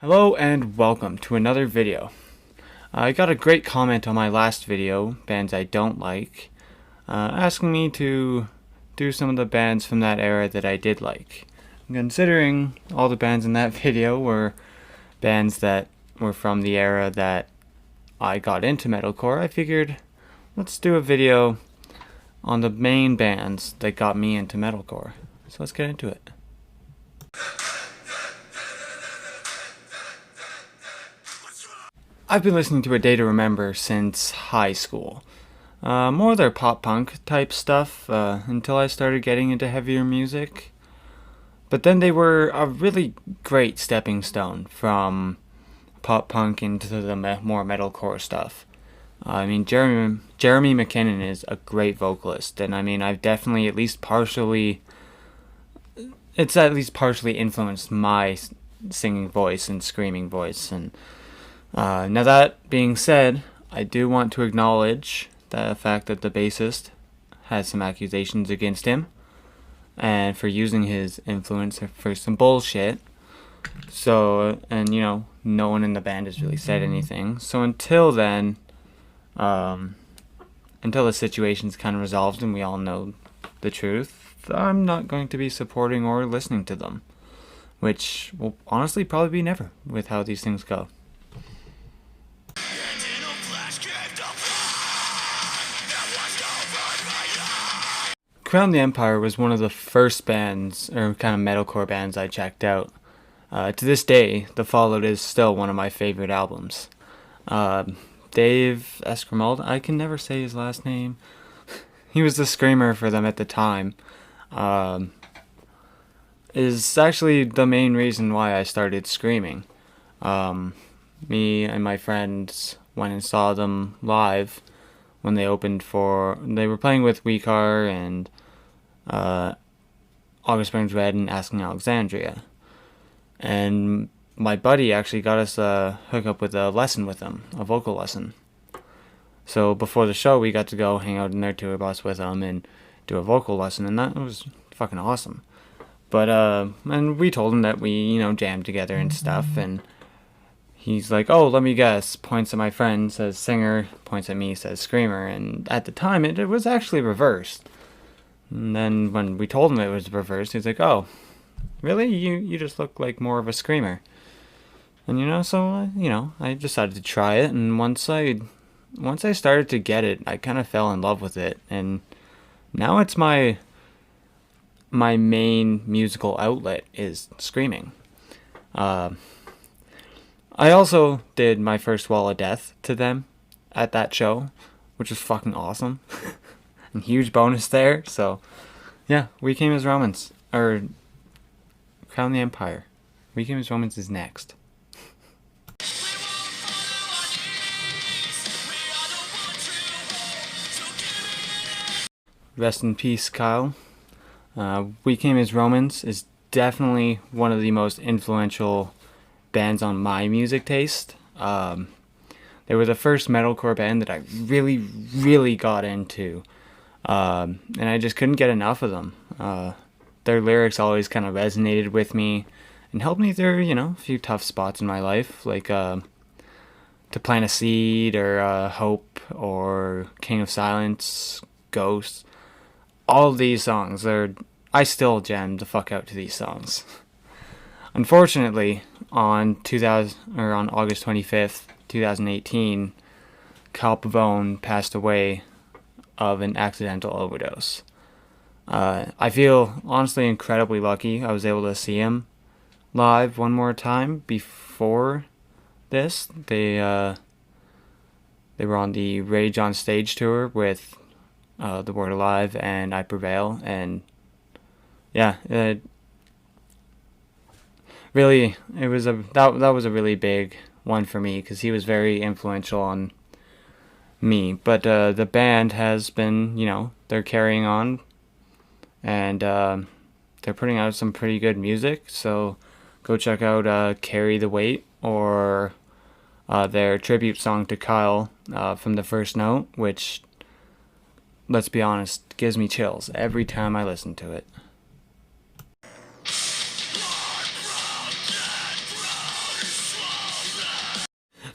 Hello and welcome to another video. I got a great comment on my last video, bands I don't like, asking me to do some of the bands from that era that I did like. Considering all the bands in that video were bands that were from the era that I got into metalcore, I figured let's do a video on the main bands that got me into metalcore. So let's get into it. I've been listening to A Day to Remember since high school. More their pop-punk type stuff until I started getting into heavier music. But then they were a really great stepping stone from pop-punk into the more metalcore stuff. I mean, Jeremy McKinnon is a great vocalist, and I mean, it's at least partially influenced my singing voice and screaming voice. And now that being said, I do want to acknowledge the fact that the bassist has some accusations against him and for using his influence for some bullshit. So, and you know, no one in the band has really said anything. So until then, until the situation's kind of resolved and we all know the truth, I'm not going to be supporting or listening to them, which will honestly probably be never with how these things go. Crown the Empire was one of the first bands, or kind of metalcore bands, I checked out. To this day, The Fallout is still one of my favorite albums. Dave Esquimalt, I can never say his last name. He was the screamer for them at the time. Is actually the main reason why I started screaming. Me and my friends went and saw them live when they were playing with Weekar and August Burns Red and Asking Alexandria. And my buddy actually got us a hookup with a lesson with them, a vocal lesson. So before the show, we got to go hang out in their tour bus with them and do a vocal lesson, and that was fucking awesome. But, and we told him that we, jammed together and stuff, and he's like, oh, let me guess, points at my friend, says singer, points at me, says screamer, and at the time, it was actually reversed. And then when we told him it was reversed, he's like, oh, really? You just look like more of a screamer. And, so, I decided to try it, and once I started to get it, I kind of fell in love with it, and now it's my main musical outlet is screaming. I also did my first Wall of Death to them at that show, which was fucking awesome. And huge bonus there. So, yeah, We Came as Romans. Or, Crown the Empire. We Came as Romans is next. Rest in peace, Kyle. We Came as Romans is definitely one of the most influential bands on my music taste. They were the first metalcore band that I really, really got into. And I just couldn't get enough of them. Their lyrics always kind of resonated with me and helped me through, a few tough spots in my life, like To Plant a Seed or Hope or King of Silence, Ghosts. All of these songs, I still jam the fuck out to these songs. Unfortunately, on August 25th, 2018, Kyle Pavone passed away of an accidental overdose. I feel honestly incredibly lucky I was able to see him live one more time before this. They were on the Rage on Stage tour with The Word Alive and I Prevail, and yeah, really, that was a really big one for me because he was very influential on me. But the band has been, they're carrying on, and they're putting out some pretty good music. So go check out Carry the Weight or their tribute song to Kyle from The First Note, which, let's be honest, gives me chills every time I listen to it.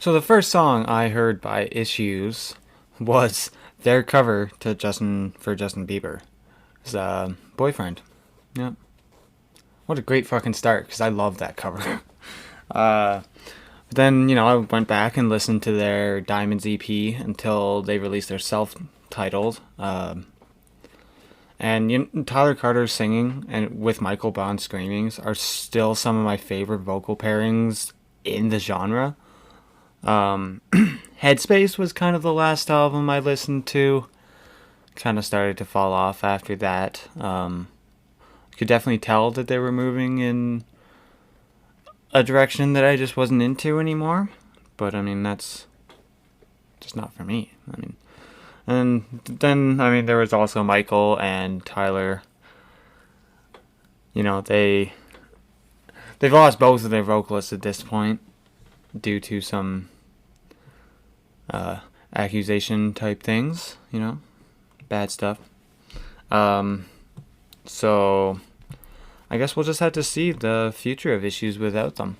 So the first song I heard by Issues was their cover to Justin Bieber. It's Boyfriend. Yeah. What a great fucking start, because I love that cover. Then, I went back and listened to their Diamonds EP until they released their self-titled. And Tyler Carter's singing and with Michael Bond's screamings are still some of my favorite vocal pairings in the genre. Headspace was kind of the last album I listened to. Kind of started to fall off after that. Could definitely tell that they were moving in a direction that I just wasn't into anymore. But I mean, that's just not for me. And then there was also Michael and Tyler. They've lost both of their vocalists at this point due to some accusation type things. Bad stuff. So I guess we'll just have to see the future of Issues without them.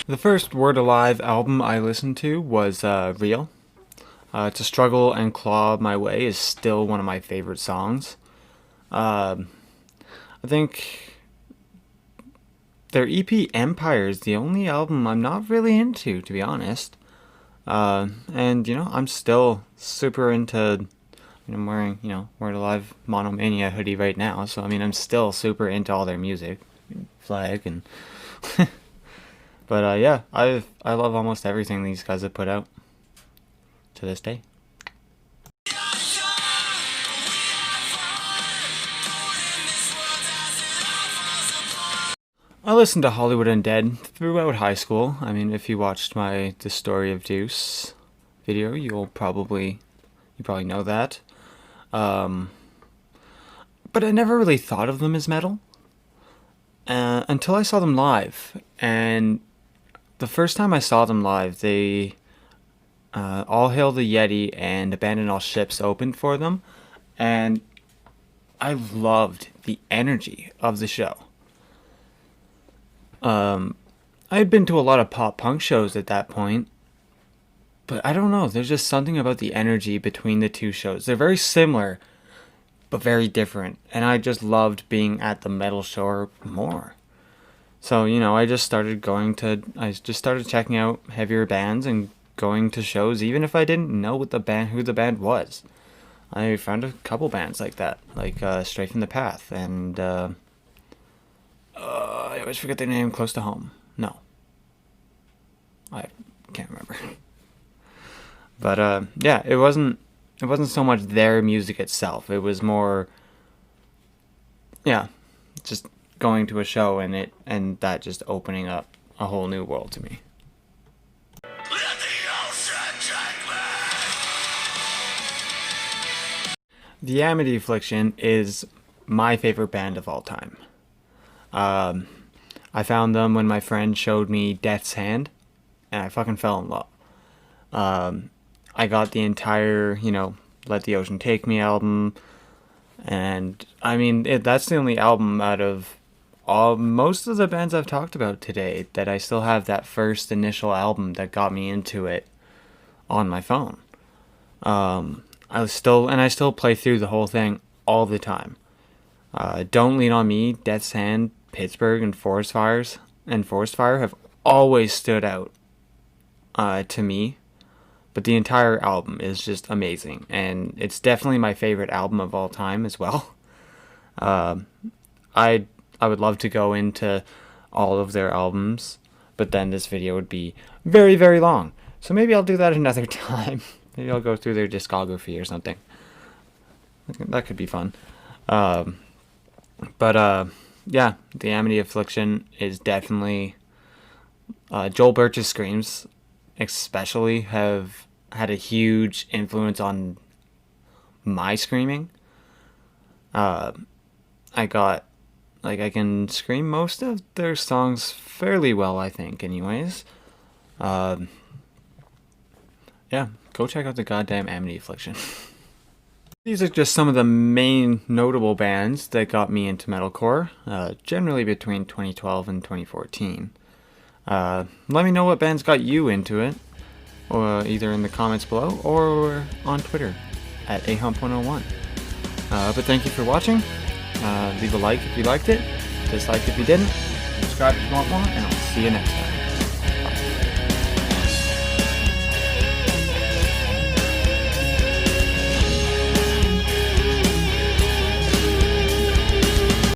The first Word Alive album I listened to was Real. To Struggle and Claw My Way is still one of my favorite songs. I think their EP Empire is the only album I'm not really into, to be honest. And I'm still super into. I'm wearing Word Alive Monomania hoodie right now, so I'm still super into all their music, Flag and. But yeah, I love almost everything these guys have put out to this day. I listened to Hollywood Undead throughout high school. If you watched my The Story of Deuce video, you probably know that. But I never really thought of them as metal until I saw them live. And the first time I saw them live, they All Hail the Yeti and Abandon All Ships opened for them, and I loved the energy of the show. I had been to a lot of pop punk shows at that point, but I don't know, there's just something about the energy between the two shows. They're very similar, but very different, and I just loved being at the metal show more. So, I just started checking out heavier bands and going to shows, even if I didn't know who the band was. I found a couple bands like that, like Stray from the Path, and I always forget their name, Close to Home. No. I can't remember. But, yeah, it wasn't so much their music itself. It was more, just going to a show and that just opening up a whole new world to me. The Amity Affliction is my favorite band of all time. I found them when my friend showed me Death's Hand, and I fucking fell in love. I got the entire, Let the Ocean Take Me album, and that's the only album out of most of the bands I've talked about today that I still have that first initial album that got me into it on my phone. I still play through the whole thing all the time. Don't Lean on Me, Death's Hand, Pittsburgh, and Forest Fire have always stood out to me. But the entire album is just amazing, and it's definitely my favorite album of all time as well. I would love to go into all of their albums, but then this video would be very, very long. So maybe I'll do that another time. Maybe I'll go through their discography or something. That could be fun. Yeah, the Amity Affliction is definitely... Joel Birch's screams especially have had a huge influence on my screaming. I can scream most of their songs fairly well, I think, anyways. Yeah, go check out the goddamn Amity Affliction. These are just some of the main notable bands that got me into metalcore, generally between 2012 and 2014. Let me know what bands got you into it, or either in the comments below or on Twitter at ahump101. But thank you for watching. Leave a like if you liked it, dislike if you didn't, subscribe if you want more, and I'll see you next time.